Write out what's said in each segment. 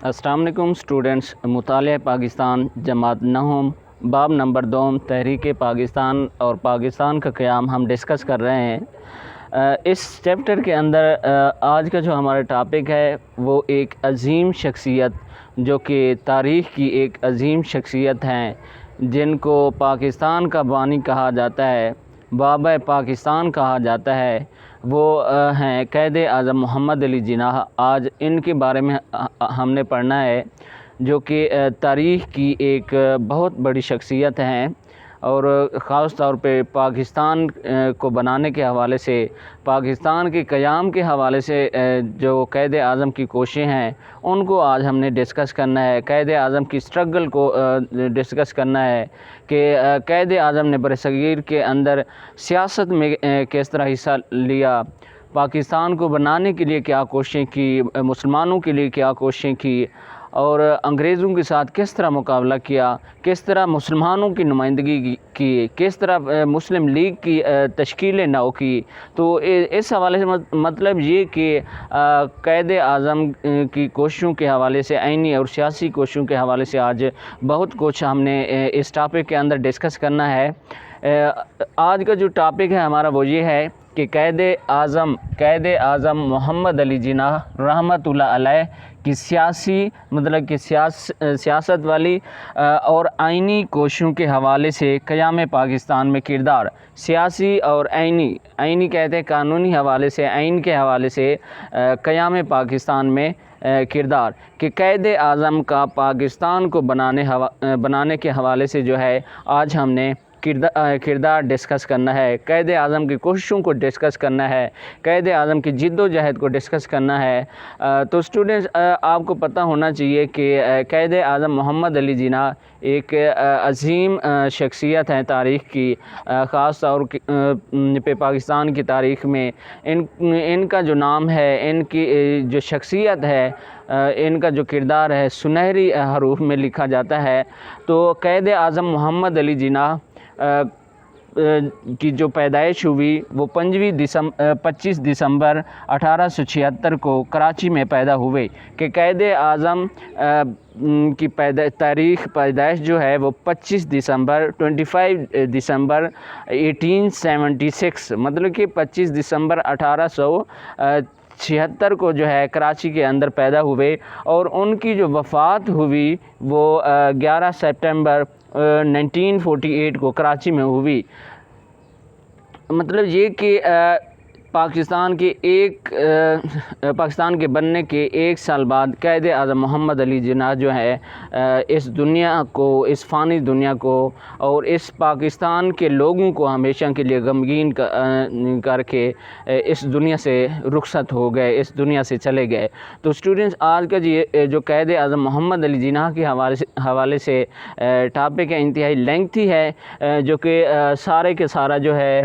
السلام علیکم اسٹوڈنٹس. مطالعہ پاکستان جماعت نہم باب نمبر 2 تحریک پاکستان اور پاکستان کا قیام ہم ڈسکس کر رہے ہیں. اس چیپٹر کے اندر آج کا جو ہمارا ٹاپک ہے وہ ایک عظیم شخصیت جو کہ تاریخ کی ایک عظیم شخصیت ہیں جن کو پاکستان کا بانی کہا جاتا ہے، بابا پاکستان کہا جاتا ہے، وہ ہیں قائد اعظم محمد علی جناح. آج ان کے بارے میں ہم نے پڑھنا ہے جو کہ تاریخ کی ایک بہت بڑی شخصیت ہیں اور خاص طور پہ پاکستان کو بنانے کے حوالے سے، پاکستان کے قیام کے حوالے سے جو قائد اعظم کی کوششیں ہیں ان کو آج ہم نے ڈسکس کرنا ہے. قائد اعظم کی سٹرگل کو ڈسکس کرنا ہے کہ قائد اعظم نے برصغیر کے اندر سیاست میں کس طرح حصہ لیا، پاکستان کو بنانے کے لیے کیا کوششیں کی، مسلمانوں کے لیے کیا کوششیں کی اور انگریزوں کے ساتھ کس طرح مقابلہ کیا، کس طرح مسلمانوں کی نمائندگی کی، کس طرح مسلم لیگ کی تشکیل نو کی. تو اس حوالے سے مطلب یہ کہ قائد اعظم کی کوششوں کے حوالے سے، آئینی اور سیاسی کوششوں کے حوالے سے آج بہت کچھ ہم نے اس ٹاپک کے اندر ڈسکس کرنا ہے. آج کا جو ٹاپک ہے ہمارا وہ یہ ہے کہ قائد اعظم محمد علی جناح رحمۃ اللہ علیہ کی سیاست والی اور آئینی کوششوں کے حوالے سے قیام پاکستان میں کردار. سیاسی اور آئینی کہتے ہیں قانونی حوالے سے، آئین کے حوالے سے قیام پاکستان میں کردار، کہ قائد اعظم کا پاکستان کو بنانے کے حوالے سے جو ہے آج ہم نے کردار ڈسکس کرنا ہے، قائد اعظم کی کوششوں کو ڈسکس کرنا ہے، قائد اعظم کی جد و جہد کو ڈسکس کرنا ہے. تو اسٹوڈنٹس آپ کو پتہ ہونا چاہیے کہ قائد اعظم محمد علی جناح ایک عظیم شخصیت ہیں تاریخ کی، خاص طور پہ پاکستان کی تاریخ میں ان کا جو نام ہے، ان کی جو شخصیت ہے، ان کا جو کردار ہے سنہری حروف میں لکھا جاتا ہے. تو قائد اعظم محمد علی جناح کی جو پیدائش ہوئی وہ 25 دسمبر 1876 کو کراچی میں پیدا ہوئے. کہ قائد اعظم کی پیدائش جو ہے وہ 25 دسمبر 1876 مطلب کہ 25 دسمبر 1876 کو جو ہے کراچی کے اندر پیدا ہوئے اور ان کی جو وفات ہوئی وہ 11 سپٹمبر 1948 کو کراچی میں ہوئی. مطلب یہ کہ پاکستان کے بننے کے ایک سال بعد قائد اعظم محمد علی جناح جو ہے اس دنیا کو، اس فانی دنیا کو اور اس پاکستان کے لوگوں کو ہمیشہ کے لیے غمگین کر کے اس دنیا سے رخصت ہو گئے، اس دنیا سے چلے گئے. تو اسٹوڈنٹس آج کا جو قائد اعظم محمد علی جناح کے حوالے سے ٹاپک ہے، انتہائی لینگتھی ہے، جو کہ سارے کے سارا جو ہے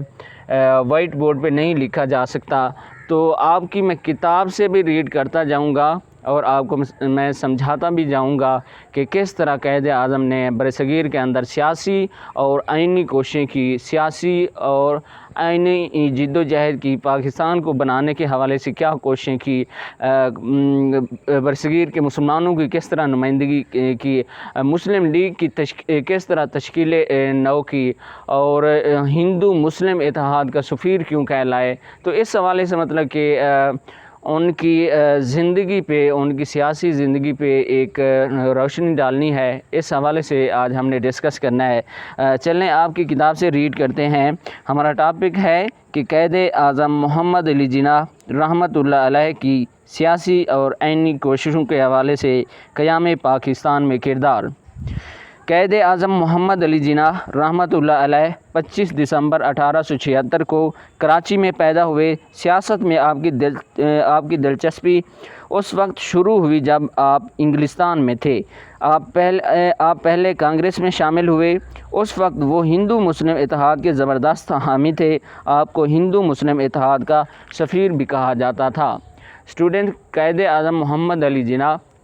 وائٹ بورڈ پہ نہیں لکھا جا سکتا. تو آپ کی میں کتاب سے بھی ریڈ کرتا جاؤں گا اور آپ کو میں سمجھاتا بھی جاؤں گا کہ کس طرح قائد اعظم نے برصغیر کے اندر سیاسی اور آئینی کوششیں کی، سیاسی اور آئینی جد و جہد کی، پاکستان کو بنانے کے حوالے سے کیا کوششیں کی، برصغیر کے مسلمانوں کی کس طرح نمائندگی کی، مسلم لیگ کی کس طرح تشکیل نو کی اور ہندو مسلم اتحاد کا سفیر کیوں کہلائے. تو اس حوالے سے مطلب کہ ان کی زندگی پہ، ان کی سیاسی زندگی پہ ایک روشنی ڈالنی ہے، اس حوالے سے آج ہم نے ڈسکس کرنا ہے. چلیں آپ کی کتاب سے ریڈ کرتے ہیں. ہمارا ٹاپک ہے کہ قائد اعظم محمد علی جناح رحمۃ اللہ علیہ کی سیاسی اور آئینی کوششوں کے حوالے سے قیام پاکستان میں کردار. قائد اعظم محمد علی جناح رحمۃ اللہ علیہ 25 دسمبر 1876 کو کراچی میں پیدا ہوئے. سیاست میں آپ کی دلچسپی اس وقت شروع ہوئی جب آپ انگلستان میں تھے. آپ پہلے کانگریس میں شامل ہوئے. اس وقت وہ ہندو مسلم اتحاد کے زبردست حامی تھے. آپ کو ہندو مسلم اتحاد کا سفیر بھی کہا جاتا تھا. اسٹوڈنٹ، قائد اعظم محمد علی جناح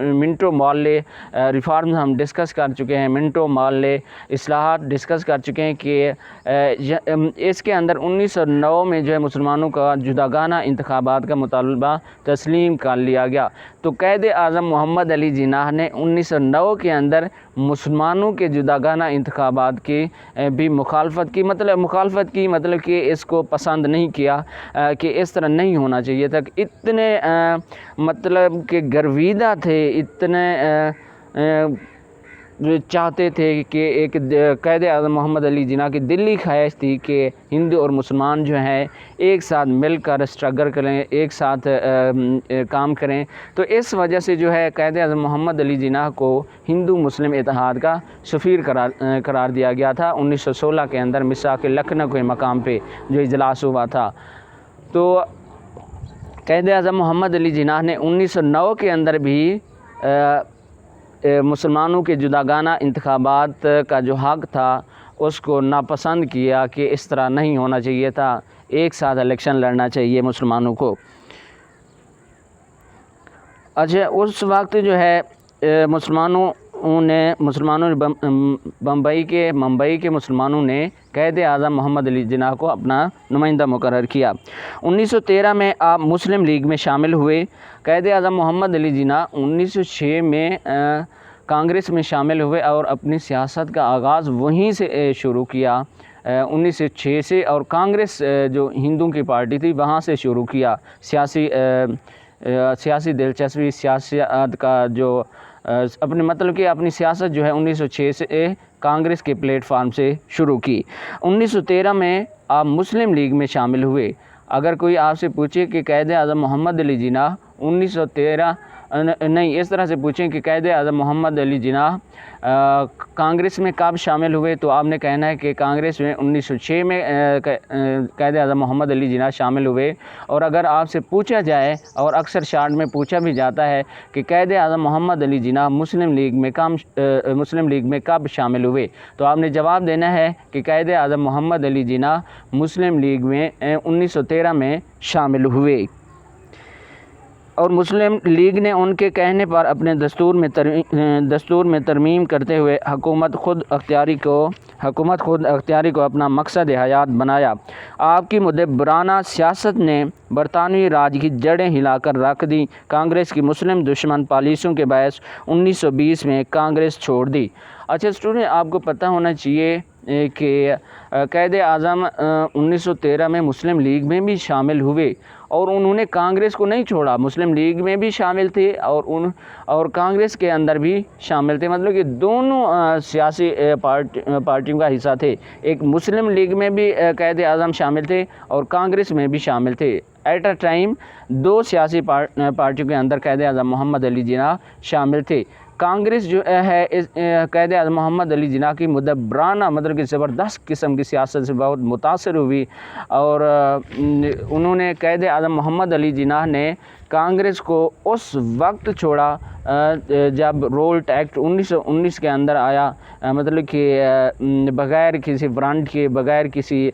منٹو محلے ریفارمز ہم ڈسکس کر چکے ہیں، منٹو محلے اصلاحات ڈسکس کر چکے ہیں کہ اس کے اندر 1909 میں جو ہے مسلمانوں کا جداگانہ انتخابات کا مطالبہ تسلیم کر لیا گیا۔ تو قائد اعظم محمد علی جناح نے 1909 کے اندر مسلمانوں کے جداگانہ انتخابات کی بھی مخالفت کی، مطلب کہ اس کو پسند نہیں کیا کہ اس طرح نہیں ہونا چاہیے تھا۔ اتنے مطلب کہ گرویدہ تھے، اتنے چاہتے تھے کہ ایک قائد اعظم محمد علی جناح کی دلی خواہش تھی کہ ہندو اور مسلمان جو ہیں ایک ساتھ مل کر اسٹرگل کریں، ایک ساتھ کام کریں۔ تو اس وجہ سے جو ہے قائد اعظم محمد علی جناح کو ہندو مسلم اتحاد کا سفیر قرار دیا گیا تھا 1916 کے اندر میثاق لکھنؤ کے مقام پہ جو اجلاس ہوا تھا۔ تو قائد اعظم محمد علی جناح نے 1909 کے اندر بھی مسلمانوں کے جداگانہ انتخابات کا جو حق تھا اس کو ناپسند کیا کہ اس طرح نہیں ہونا چاہیے تھا، ایک ساتھ الیکشن لڑنا چاہیے مسلمانوں کو۔ اچھا، اس وقت جو ہے مسلمانوں نے ممبئی کے مسلمانوں نے قائد اعظم محمد علی جناح کو اپنا نمائندہ مقرر کیا۔ 1913 میں آپ مسلم لیگ میں شامل ہوئے۔ قائد اعظم محمد علی جناح 1906 میں کانگریس میں شامل ہوئے اور اپنی سیاست کا آغاز وہیں سے شروع کیا 1906 سے، اور کانگریس جو ہندوؤں کی پارٹی تھی وہاں سے شروع کیا سیاسی دلچسپی، سیاست کا جو اپنی سیاست جو ہے 1906 سے کانگریس کے پلیٹ فارم سے شروع کی۔ 1913 میں آپ مسلم لیگ میں شامل ہوئے۔ اگر کوئی آپ سے پوچھے کہ قائد اعظم محمد علی جناح 1913 نہیں، اس طرح سے پوچھیں کہ قائد اعظم محمد علی جناح کانگریس میں کب شامل ہوئے، تو آپ نے کہنا ہے کہ کانگریس میں 1906 میں قائد اعظم محمد علی جناح شامل ہوئے۔ اور اگر آپ سے پوچھا جائے، اور اکثر شارٹ میں پوچھا بھی جاتا ہے کہ قائد اعظم محمد علی جناح مسلم لیگ میں کب شامل ہوئے، تو آپ نے جواب دینا ہے کہ قائد اعظم محمد علی جناح مسلم لیگ میں 1913 میں شامل ہوئے، اور مسلم لیگ نے ان کے کہنے پر اپنے دستور میں ترمیم کرتے ہوئے حکومت خود اختیاری کو اپنا مقصد حیات بنایا۔ آپ کی مدبرانہ سیاست نے برطانوی راج کی جڑیں ہلا کر رکھ دی۔ کانگریس کی مسلم دشمن پالیسیوں کے باعث 1920 میں کانگریس چھوڑ دی۔ اچھا اسٹوڈنٹ، آپ کو پتہ ہونا چاہیے کہ قائد اعظم 1913 میں مسلم لیگ میں بھی شامل ہوئے، اور انہوں نے کانگریس کو نہیں چھوڑا، مسلم لیگ میں بھی شامل تھے اور کانگریس کے اندر بھی شامل تھے، مطلب کہ دونوں سیاسی پارٹیوں کا حصہ تھے۔ ایک مسلم لیگ میں بھی قائد اعظم شامل تھے اور کانگریس میں بھی شامل تھے۔ ایٹ اے ٹائم دو سیاسی پارٹیوں کے اندر قائد اعظم محمد علی جناح شامل تھے۔ کانگریس جو ہے قائد اعظم محمد علی جناح کی مدبرانہ مطلب کہ زبردست قسم کی سیاست سے بہت متاثر ہوئی، اور انہوں نے قائد اعظم محمد علی جناح نے کانگریس کو اس وقت چھوڑا جب رولٹ ایکٹ 1919 کے اندر آیا، مطلب کہ بغیر کسی وارنٹ کے، بغیر کسی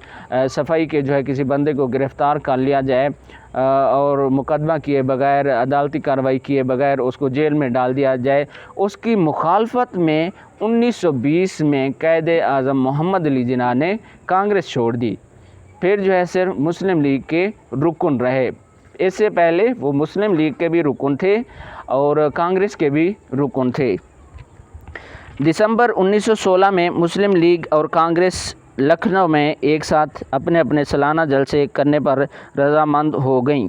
صفائی کے جو ہے کسی بندے کو گرفتار کر لیا جائے، اور مقدمہ کیے بغیر، عدالتی کارروائی کیے بغیر اس کو جیل میں ڈال دیا جائے۔ اس کی مخالفت میں 1920 میں قائد اعظم محمد علی جناح نے کانگریس چھوڑ دی، پھر جو ہے صرف مسلم لیگ کے رکن رہے۔ اس سے پہلے وہ مسلم لیگ کے بھی رکن تھے اور کانگریس کے بھی رکن تھے۔ دسمبر 1916 میں مسلم لیگ اور کانگریس لکھنؤ میں ایک ساتھ اپنے سالانہ جلسے کرنے پر رضامند ہو گئیں۔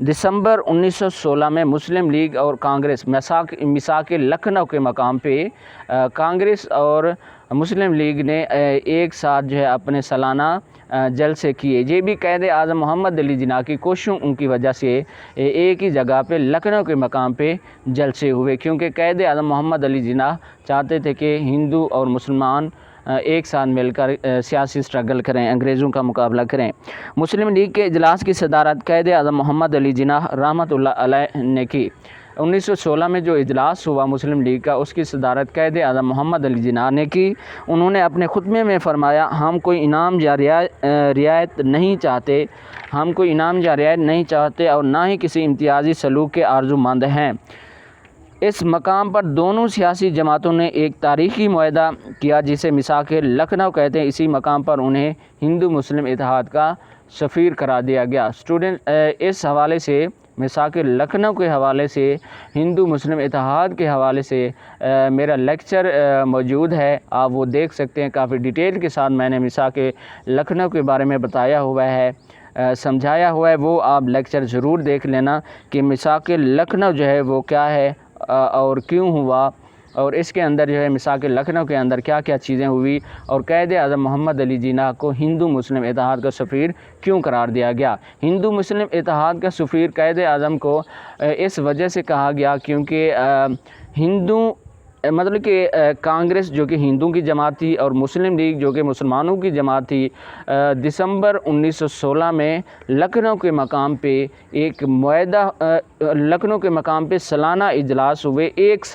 دسمبر 1916 میں مسلم لیگ اور کانگریس میثاق لکھنؤ کے مقام پہ کانگریس اور مسلم لیگ نے ایک ساتھ جو ہے اپنے سالانہ جلسے کیے۔ یہ بھی قائد اعظم محمد علی جناح کی کوششوں کی وجہ سے ایک ہی جگہ پہ لکھنؤ کے مقام پہ جلسے ہوئے، کیونکہ قائد اعظم محمد علی جناح چاہتے تھے کہ ہندو اور مسلمان ایک ساتھ مل کر سیاسی اسٹرگل کریں، انگریزوں کا مقابلہ کریں۔ مسلم لیگ کے اجلاس کی صدارت قائد اعظم محمد علی جناح رحمۃ اللہ علیہ نے کی۔ 1916 میں جو اجلاس ہوا مسلم لیگ کا، اس کی صدارت قائد اعظم محمد علی جناح نے کی۔ انہوں نے اپنے خطبے میں فرمایا، ہم کوئی انعام یا رعایت نہیں چاہتے اور نہ ہی کسی امتیازی سلوک کے آرزو مند ہیں۔ اس مقام پر دونوں سیاسی جماعتوں نے ایک تاریخی معاہدہ کیا جسے میثاق لکھنؤ کہتے ہیں۔ اسی مقام پر انہیں ہندو مسلم اتحاد کا سفیر قرار دیا گیا۔ اسٹوڈنٹ اس حوالے سے میثاق لکھنؤ کے حوالے سے، ہندو مسلم اتحاد کے حوالے سے میرا لیکچر موجود ہے، آپ وہ دیکھ سکتے ہیں۔ کافی ڈیٹیل کے ساتھ میں نے میثاق لکھنؤ کے بارے میں بتایا ہوا ہے، سمجھایا ہوا ہے، وہ آپ لیکچر ضرور دیکھ لینا کہ میثاق لکھنؤ جو ہے وہ کیا ہے اور کیوں ہوا، اور اس کے اندر جو ہے میثاق لکھنؤ کے اندر کیا کیا چیزیں ہوئی، اور قائد اعظم محمد علی جناح کو ہندو مسلم اتحاد کا سفیر کیوں قرار دیا گیا۔ ہندو مسلم اتحاد کا سفیر قائد اعظم کو اس وجہ سے کہا گیا کیونکہ ہندو مطلب کہ کانگریس جو کہ ہندوؤں کی جماعت تھی اور مسلم لیگ جو کہ مسلمانوں کی جماعت تھی، دسمبر 1916 میں لکھنؤ کے مقام پہ ایک معاہدہ، لکھنؤ کے مقام پہ سالانہ اجلاس ہوئے ایک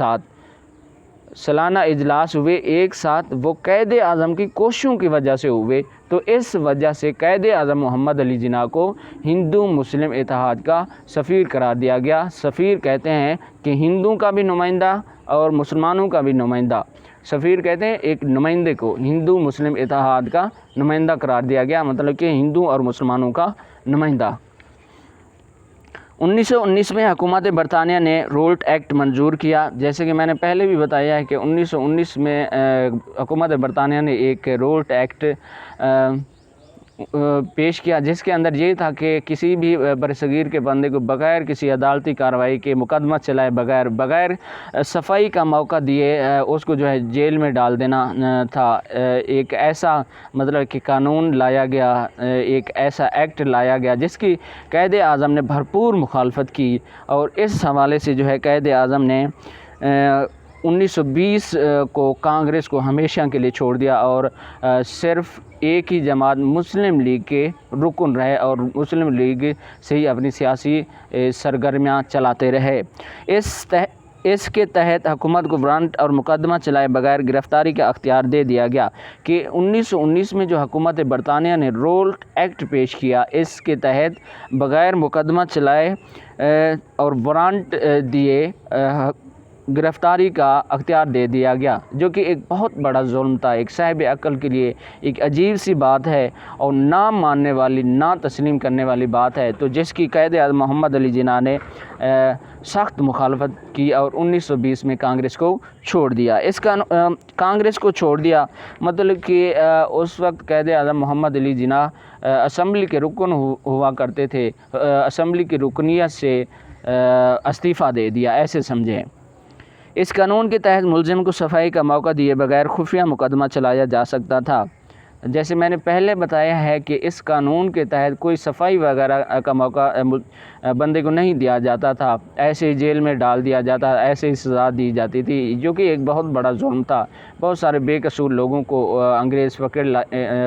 ساتھ، وہ قائد اعظم کی کوششوں کی وجہ سے ہوئے۔ تو اس وجہ سے قائد اعظم محمد علی جناح کو ہندو مسلم اتحاد کا سفیر قرار دیا گیا۔ سفیر کہتے ہیں کہ ہندوؤں کا بھی نمائندہ اور مسلمانوں کا بھی نمائندہ، سفیر کہتے ہیں ایک نمائندے کو ہندو مسلم اتحاد کا نمائندہ قرار دیا گیا، مطلب کہ ہندو اور مسلمانوں کا نمائندہ۔ 1919 میں حکومت برطانیہ نے رولٹ ایکٹ منظور کیا۔ جیسے کہ میں نے پہلے بھی بتایا ہے کہ 1919 میں حکومت برطانیہ نے ایک رولٹ ایکٹ پیش کیا، جس کے اندر یہ تھا کہ کسی بھی برصغیر کے بندے کو بغیر کسی عدالتی کارروائی کے مقدمہ چلائے بغیر صفائی کا موقع دیے اس کو جو ہے جیل میں ڈال دینا تھا۔ ایک ایسا مطلب کہ قانون لایا گیا، ایک ایسا ایکٹ لایا گیا جس کی قائد اعظم نے بھرپور مخالفت کی، اور اس حوالے سے جو ہے قائد اعظم نے 1920 کو کانگریس کو ہمیشہ کے لیے چھوڑ دیا اور صرف ایک ہی جماعت مسلم لیگ کے رکن رہے اور مسلم لیگ سے ہی اپنی سیاسی سرگرمیاں چلاتے رہے۔ اس کے تحت حکومت کو وارنٹ اور مقدمہ چلائے بغیر گرفتاری کا اختیار دے دیا گیا کہ 1919 میں جو حکومت برطانیہ نے رولٹ ایکٹ پیش کیا، اس کے تحت بغیر مقدمہ چلائے اور وارنٹ دیے گرفتاری کا اختیار دے دیا گیا، جو کہ ایک بہت بڑا ظلم تھا۔ ایک صاحب عقل کے لیے ایک عجیب سی بات ہے اور نہ ماننے والی، نہ تسلیم کرنے والی بات ہے، تو جس کی قائد اعظم محمد علی جناح نے سخت مخالفت کی اور 1920 میں کانگریس کو چھوڑ دیا۔ کانگریس کو چھوڑ دیا مطلب کہ اس وقت قائد اعظم محمد علی جناح اسمبلی کے رکن ہوا کرتے تھے، اسمبلی کی رکنیت سے استعفیٰ دے دیا، ایسے سمجھیں۔ اس قانون کے تحت ملزم کو صفائی کا موقع دیے بغیر خفیہ مقدمہ چلایا جا سکتا تھا۔ جیسے میں نے پہلے بتایا ہے کہ اس قانون کے تحت کوئی صفائی وغیرہ کا موقع بندے کو نہیں دیا جاتا تھا، ایسے ہی جیل میں ڈال دیا جاتا، ایسے ہی سزا دی جاتی تھی، جو کہ ایک بہت بڑا ظلم تھا۔ بہت سارے بے قصور لوگوں کو انگریز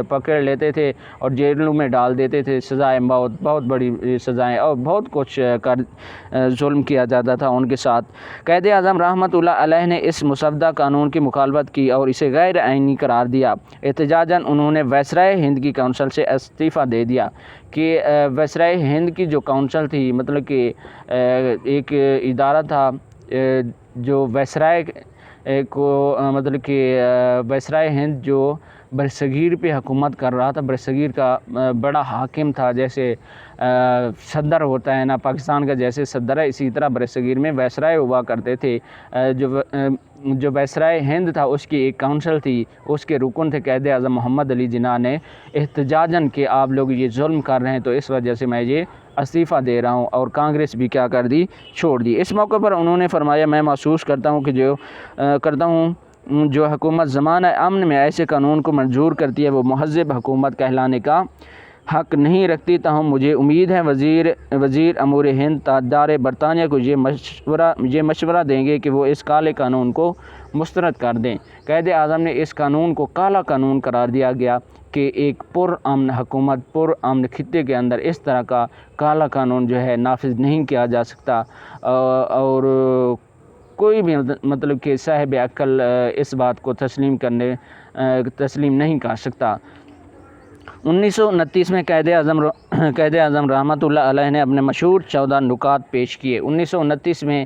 پکڑ لیتے تھے اور جیلوں میں ڈال دیتے تھے، سزائے موت، بہت بڑی سزائیں اور بہت کچھ ظلم کیا جاتا تھا ان کے ساتھ۔ قائد اعظم رحمۃ اللہ علیہ نے اس مسودہ قانون کی مخالفت کی اور اسے غیر آئینی قرار دیا۔ احتجاجاً انہوں نے وائسرائے ہند کی کونسل سے استعفیٰ دے دیا کہ وائسرائے ہند کی جو کونسل تھی، مطلب کہ ایک ادارہ تھا جو وائسرائے کو مطلب کہ وائسرائے ہند جو برصغیر پہ حکومت کر رہا تھا، برصغیر کا بڑا حاکم تھا، جیسے صدر ہوتا ہے نا پاکستان کا، جیسے صدر ہے، اسی طرح برصغیر میں وائسرائے ہوا کرتے تھے۔ جو وائسرائے ہند تھا اس کی ایک کونسل تھی، اس کے رکن تھے قائد اعظم محمد علی جناح نے احتجاجاً کہ آپ لوگ یہ ظلم کر رہے ہیں تو اس وجہ سے میں یہ استعفیٰ دے رہا ہوں، اور کانگریس بھی کیا کر دی، چھوڑ دی۔ اس موقع پر انہوں نے فرمایا، میں محسوس کرتا ہوں کہ جو حکومت زمانہ امن میں ایسے قانون کو منظور کرتی ہے وہ مہذب حکومت کہلانے کا حق نہیں رکھتی، تاہم مجھے امید ہے وزیر امور ہند تاجدار برطانیہ کو یہ مشورہ دیں گے کہ وہ اس کالے قانون کو مسترد کر دیں۔ قائد اعظم نے اس قانون کو کالا قانون قرار دیا گیا کہ ایک پرامن حکومت، پرامن خطے کے اندر اس طرح کا کالا قانون جو ہے نافذ نہیں کیا جا سکتا، اور کوئی بھی مطلب کہ صاحب عقل اس بات کو تسلیم نہیں کر سکتا۔ 1929 میں قائد اعظم رحمۃ اللہ علیہ نے اپنے مشہور 14 نکات پیش کیے۔ 1929 میں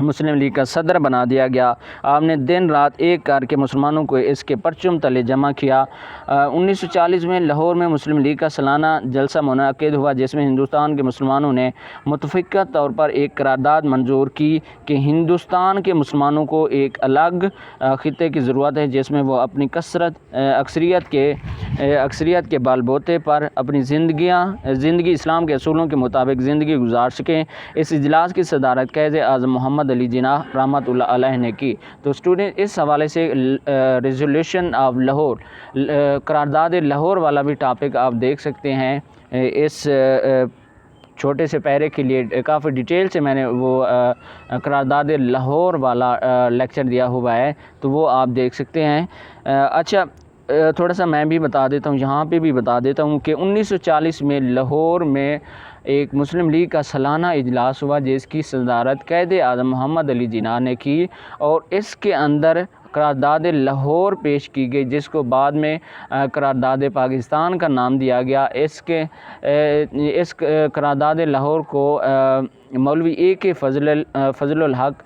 مسلم لیگ کا صدر بنا دیا گیا۔ آپ نے دن رات ایک کر کے مسلمانوں کو اس کے پرچم تلے جمع کیا۔ 1940 میں لاہور میں مسلم لیگ کا سالانہ جلسہ منعقد ہوا، جس میں ہندوستان کے مسلمانوں نے متفقہ طور پر ایک قرارداد منظور کی کہ ہندوستان کے مسلمانوں کو ایک الگ خطے کی ضرورت ہے، جس میں وہ اپنی اکثریت کے بال بوتے پر اپنی زندگی اسلام کے اصولوں کے مطابق زندگی گزار سکیں۔ اس اجلاس کی صدارت قائد اعظم محمد علی جناح رحمۃ اللہ علیہ نے کی۔ تو اسٹوڈنٹ اس حوالے سے ریزولوشن آف لاہور، قرارداد لاہور والا بھی ٹاپک آپ دیکھ سکتے ہیں۔ اس چھوٹے سے پیرے کے لیے کافی ڈیٹیل سے میں نے وہ قرارداد لاہور والا لیکچر دیا ہوا ہے، تو وہ آپ دیکھ سکتے ہیں۔ اچھا، تھوڑا سا میں بھی بتا دیتا ہوں، یہاں پہ بھی بتا دیتا ہوں کہ 1940 میں لاہور میں ایک مسلم لیگ کا سالانہ اجلاس ہوا، جس کی صدارت قائد اعظم محمد علی جناح نے کی، اور اس کے اندر قرارداد لاہور پیش کی گئی، جس کو بعد میں قرارداد پاکستان کا نام دیا گیا۔ اس قرارداد لاہور کو مولوی اے کے فضل الحق،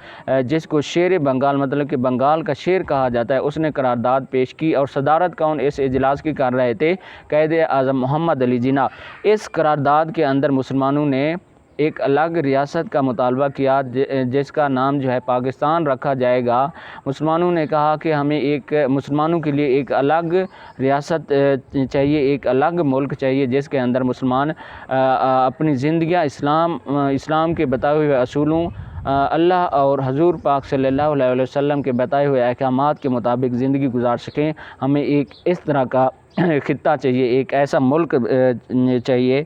جس کو شیر بنگال مطلب کہ بنگال کا شیر کہا جاتا ہے، اس نے قرارداد پیش کی، اور صدارت کون اس اجلاس کی کر رہے تھے؟ قائد اعظم محمد علی جناح۔ اس قرارداد کے اندر مسلمانوں نے ایک الگ ریاست کا مطالبہ کیا، جس کا نام جو ہے پاکستان رکھا جائے گا۔ مسلمانوں نے کہا کہ ہمیں مسلمانوں کے لیے ایک الگ ریاست چاہیے، ایک الگ ملک چاہیے، جس کے اندر مسلمان اپنی زندگیاں اسلام کے بتائے ہوئے اصولوں، اللہ اور حضور پاک صلی اللہ علیہ وسلم کے بتائے ہوئے احکامات کے مطابق زندگی گزار سکیں۔ ہمیں ایک اس طرح کا خطہ چاہیے، ایک ایسا ملک چاہیے۔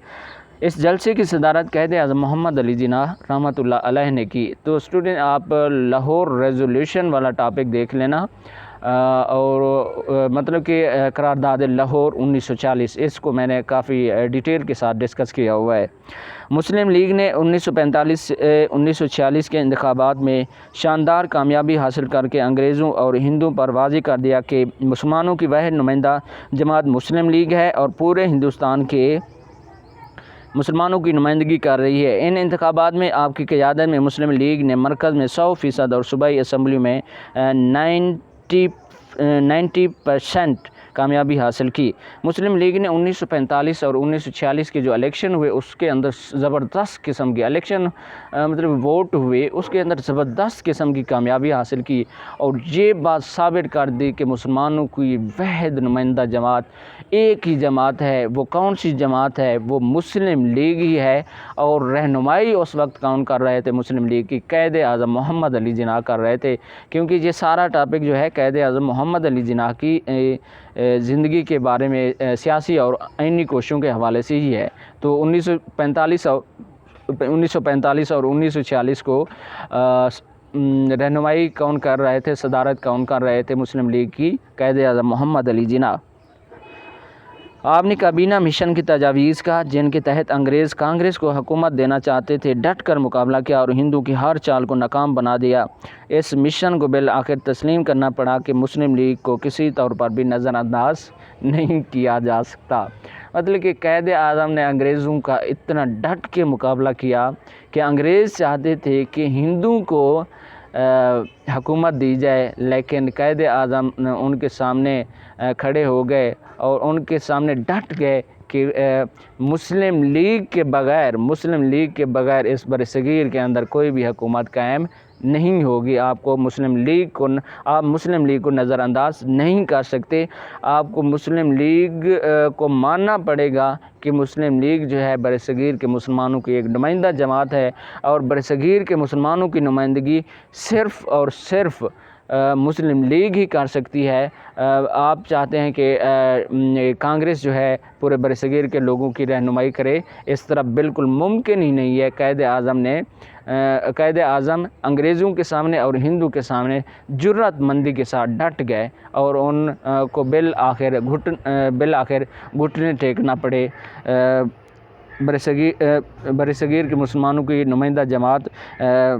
اس جلسے کی صدارت قائد اعظم محمد علی جناح رحمۃ اللہ علیہ نے کی۔ تو اسٹوڈنٹ آپ لاہور ریزولوشن والا ٹاپک دیکھ لینا، اور مطلب کہ قرارداد لاہور 1940، اس کو میں نے کافی ڈیٹیل کے ساتھ ڈسکس کیا ہوا ہے۔ مسلم لیگ نے 1945-1946 کے انتخابات میں شاندار کامیابی حاصل کر کے انگریزوں اور ہندوؤں پر واضح کر دیا کہ مسلمانوں کی واحد نمائندہ جماعت مسلم لیگ ہے، اور پورے ہندوستان کے مسلمانوں کی نمائندگی کر رہی ہے۔ ان انتخابات میں آپ کی قیادت میں مسلم لیگ نے مرکز میں 100% اور صوبائی اسمبلی میں 90% کامیابی حاصل کی۔ مسلم لیگ نے 1945 اور 1946 کے جو الیکشن ہوئے، اس کے اندر زبردست قسم کے مطلب ووٹ ہوئے، اس کے اندر زبردست قسم کی کامیابی حاصل کی، اور یہ بات ثابت کر دی کہ مسلمانوں کی واحد نمائندہ جماعت ایک ہی جماعت ہے۔ وہ کون سی جماعت ہے؟ وہ مسلم لیگ ہی ہے، اور رہنمائی اس وقت کون کر رہے تھے؟ مسلم لیگ کی قائد اعظم محمد علی جناح کر رہے تھے، کیونکہ یہ سارا ٹاپک جو ہے قائد اعظم محمد علی جناح کی زندگی کے بارے میں سیاسی اور آئینی کوششوں کے حوالے سے ہی ہے۔ تو 1945 اور 1946 کو رہنمائی کون کر رہے تھے؟ صدارت کون کر رہے تھے؟ مسلم لیگ کی قائد اعظم محمد علی جناح۔ آپ نے کابینہ مشن کی تجاویز کا، جن کے تحت انگریز کانگریس کو حکومت دینا چاہتے تھے، ڈٹ کر مقابلہ کیا اور ہندو کی ہر چال کو ناکام بنا دیا۔ اس مشن کو بالآخر تسلیم کرنا پڑا کہ مسلم لیگ کو کسی طور پر بھی نظر انداز نہیں کیا جا سکتا۔ مطلب کہ قائد اعظم نے انگریزوں کا اتنا ڈٹ کے مقابلہ کیا کہ انگریز چاہتے تھے کہ ہندو کو حکومت دی جائے، لیکن قائد اعظم ان کے سامنے کھڑے ہو گئے اور ان کے سامنے ڈٹ گئے کہ مسلم لیگ کے بغیر اس برصغیر کے اندر کوئی بھی حکومت قائم نہیں ہوگی۔ آپ مسلم لیگ کو نظر انداز نہیں کر سکتے، آپ کو مسلم لیگ کو ماننا پڑے گا کہ مسلم لیگ جو ہے برصغیر کے مسلمانوں کی ایک نمائندہ جماعت ہے، اور برصغیر کے مسلمانوں کی نمائندگی صرف اور صرف مسلم لیگ ہی کر سکتی ہے۔ آپ چاہتے ہیں کہ کانگریس جو ہے پورے برصغیر کے لوگوں کی رہنمائی کرے، اس طرح بالکل ممکن ہی نہیں ہے۔ قائد اعظم انگریزوں کے سامنے اور ہندو کے سامنے جرأت مندی کے ساتھ ڈٹ گئے، اور ان کو بالآخر گھٹنے ٹیکنا پڑے۔ برصغیر کے مسلمانوں کی نمائندہ جماعت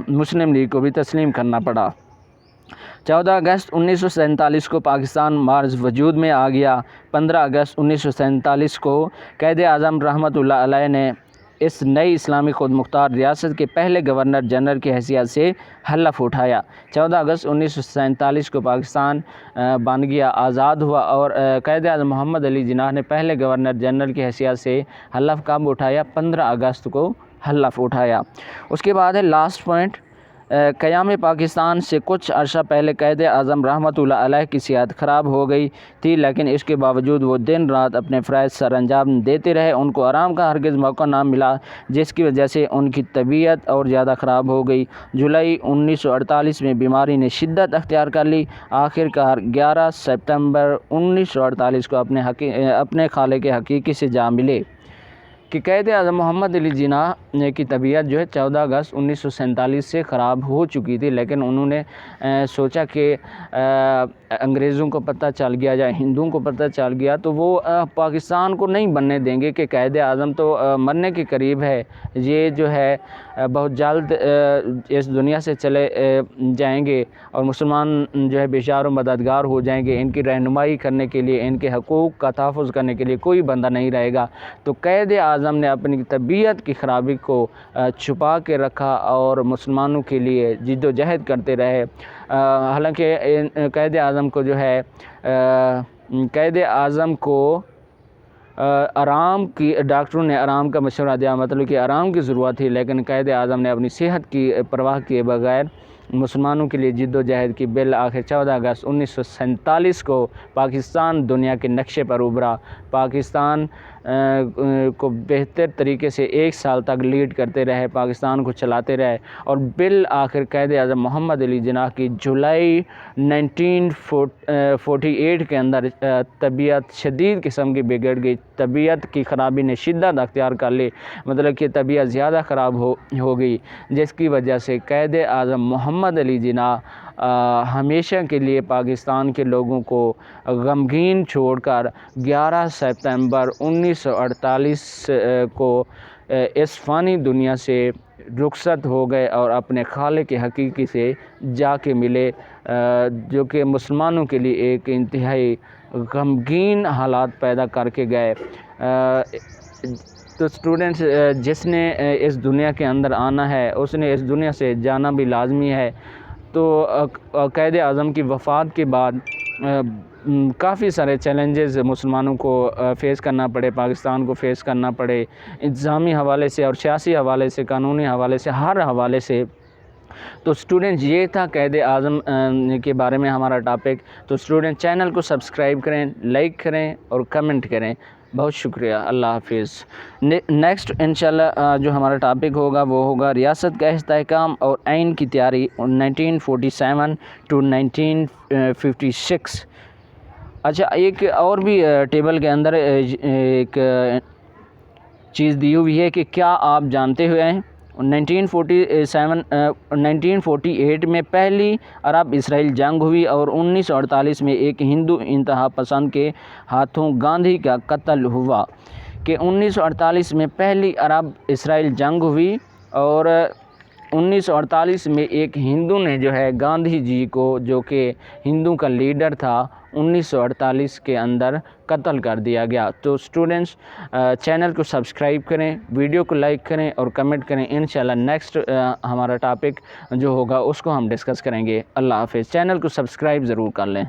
مسلم لیگ کو بھی تسلیم کرنا پڑا۔ 14 اگست 1947 کو پاکستان مارز وجود میں آ گیا۔ 15 اگست 1947 کو قائد اعظم رحمۃ اللہ علیہ نے اس نئی اسلامی خود مختار ریاست کے پہلے گورنر جنرل کی حیثیت سے حلف اٹھایا۔ 14 اگست 1947 کو پاکستان بن گیا، آزاد ہوا، اور قائد اعظم محمد علی جناح نے پہلے گورنر جنرل کی حیثیت سے حلف کب اٹھایا؟ 15 اگست کو حلف اٹھایا۔ اس کے بعد ہے لاسٹ پوائنٹ، قیام پاکستان سے کچھ عرصہ پہلے قائد اعظم رحمۃ اللہ علیہ کی صحت خراب ہو گئی تھی، لیکن اس کے باوجود وہ دن رات اپنے فرائض سر انجام دیتے رہے۔ ان کو آرام کا ہرگز موقع نہ ملا، جس کی وجہ سے ان کی طبیعت اور زیادہ خراب ہو گئی۔ جولائی 1948 میں بیماری نے شدت اختیار کر لی۔ آخر کار 11 ستمبر 1948 کو اپنے خالق حقیقی سے جا ملے کہ قائد اعظم محمد علی جناح کی طبیعت جو ہے 14 اگست 1947 سے خراب ہو چکی تھی، لیکن انہوں نے سوچا کہ انگریزوں کو پتہ چل گیا یا ہندوؤں کو پتہ چل گیا تو وہ پاکستان کو نہیں بننے دیں گے کہ قائد اعظم تو مرنے کے قریب ہے، یہ جو ہے بہت جلد اس دنیا سے چلے جائیں گے اور مسلمان جو ہے بیشار و مددگار ہو جائیں گے، ان کی رہنمائی کرنے کے لیے، ان کے حقوق کا تحفظ کرنے کے لیے کوئی بندہ نہیں رہے گا۔ تو قائد اعظم نے اپنی طبیعت کی خرابی کو چھپا کے رکھا اور مسلمانوں کے لیے جد و جہد کرتے رہے۔ حالانکہ قائد اعظم کو جو ہے قائد اعظم کو آرام کی ڈاکٹروں نے آرام کا مشورہ دیا، مطلب کہ آرام کی ضرورت تھی، لیکن قائد اعظم نے اپنی صحت کی پرواہ کیے بغیر مسلمانوں کے لیے جد و جہد کی۔ بالآخر 14 اگست 1947 کو پاکستان دنیا کے نقشے پر ابھرا۔ پاکستان کو بہتر طریقے سے 1 سال تک لیڈ کرتے رہے، پاکستان کو چلاتے رہے، اور بالآخر قائد اعظم محمد علی جناح کی جولائی 1948 کے اندر طبیعت شدید قسم کی بگڑ گئی، طبیعت کی خرابی نے شدت اختیار کر لی، مطلب کہ طبیعت زیادہ خراب ہو گئی، جس کی وجہ سے قائد اعظم محمد علی جناح ہمیشہ کے لیے پاکستان کے لوگوں کو غمگین چھوڑ کر 11 ستمبر 1948 کو اس فانی دنیا سے رخصت ہو گئے اور اپنے خالق حقیقی سے جا کے ملے، جو کہ مسلمانوں کے لیے ایک انتہائی غمگین حالات پیدا کر کے گئے۔ تو اسٹوڈنٹس، جس نے اس دنیا کے اندر آنا ہے اس نے اس دنیا سے جانا بھی لازمی ہے۔ تو قائد اعظم کی وفات کے بعد کافی سارے چیلنجز مسلمانوں کو فیس کرنا پڑے، پاکستان کو فیس کرنا پڑے، انتظامی حوالے سے اور سیاسی حوالے سے، قانونی حوالے سے، ہر حوالے سے۔ تو اسٹوڈنٹ، یہ تھا قائد اعظم کے بارے میں ہمارا ٹاپک۔ تو اسٹوڈنٹ، چینل کو سبسکرائب کریں، لائک کریں اور کمنٹ کریں۔ بہت شکریہ، اللہ حافظ۔ نیکسٹ انشاءاللہ جو ہمارا ٹاپک ہوگا وہ ہوگا ریاست کا استحکام اور آئین کی تیاری 1947 to 1956۔ اچھا، ایک اور بھی ٹیبل کے اندر ایک چیز دی ہوئی ہے کہ کیا آپ جانتے ہوئے ہیں 1948 میں پہلی عرب اسرائیل جنگ ہوئی اور 1948 میں ایک ہندو انتہا پسند کے ہاتھوں گاندھی کا قتل ہوا۔ کہ 1948 میں پہلی عرب اسرائیل جنگ ہوئی اور 1948 میں ایک ہندو نے جو ہے گاندھی جی کو، جو کہ ہندو کا لیڈر تھا، 1948 کے اندر قتل کر دیا گیا۔ تو اسٹوڈنٹس، چینل کو سبسکرائب کریں، ویڈیو کو لائک کریں اور کمنٹ کریں۔ انشاءاللہ نیکسٹ ہمارا ٹاپک جو ہوگا اس کو ہم ڈسکس کریں گے۔ اللہ حافظ۔ چینل کو سبسکرائب ضرور کر لیں۔